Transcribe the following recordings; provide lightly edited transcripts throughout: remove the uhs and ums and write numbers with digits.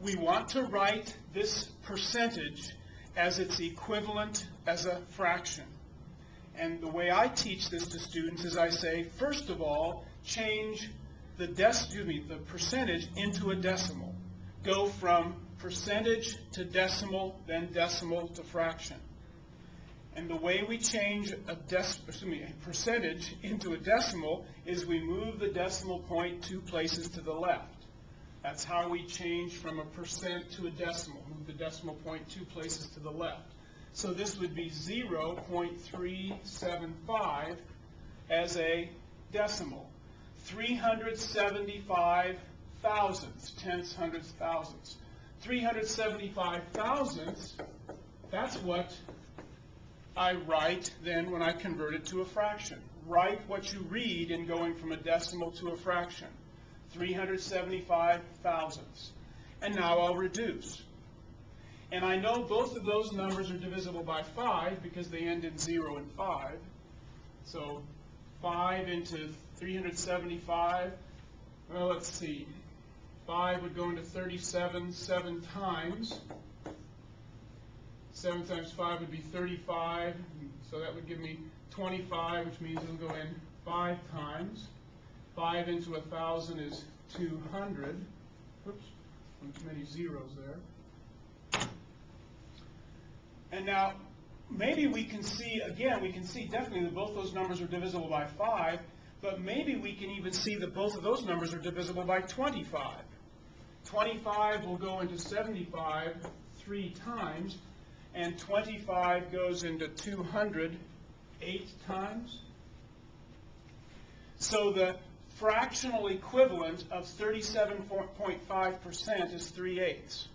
we want to write this percentage as its equivalent as a fraction. And the way I teach this to students is I say, first of all, change the percentage into a decimal. Go from percentage to decimal, then decimal to fraction. And the way we change a percentage into a decimal is we move the decimal point 2 places to the left. That's how we change from a percent to a decimal. Move the decimal point 2 places to the left. So this would be 0.375 as a decimal. 375 thousandths, tenths, hundredths, thousandths. 375 thousandths, that's what I write then when I convert it to a fraction. Write what you read in going from a decimal to a fraction. 375 thousandths. And now I'll reduce. And I know both of those numbers are divisible by 5 because they end in 0 and 5. So 5 into 375, well, let's see. 5 would go into 37 7 times. 7 times 5 would be 35, so that would give me 25, which means it'll go in 5 times. 5 into 1,000 is 200. Whoops, too many zeros there. And now, maybe we can see, again, we can see definitely that both those numbers are divisible by 5, but maybe we can even see that both of those numbers are divisible by 25. 25 will go into 75 3 times, and 25 goes into 200 8 times. So the fractional equivalent of 37.5% is 3/8.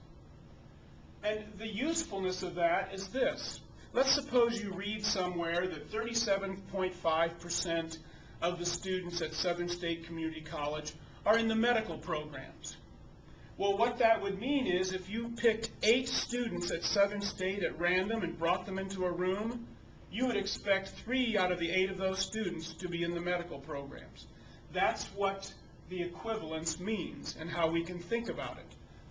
And the usefulness of that is this. Let's suppose you read somewhere that 37.5% of the students at Southern State Community College are in the medical programs. Well, what that would mean is if you picked 8 students at Southern State at random and brought them into a room, you would expect 3 out of the 8 of those students to be in the medical programs. That's what the equivalence means and how we can think about it.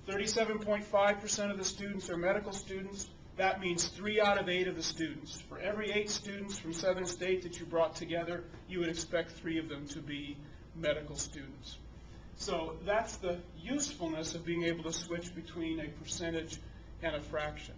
37.5% of the students are medical students. That means 3 out of 8 of the students. For every 8 students from Southern State that you brought together, you would expect 3 of them to be medical students. So that's the usefulness of being able to switch between a percentage and a fraction.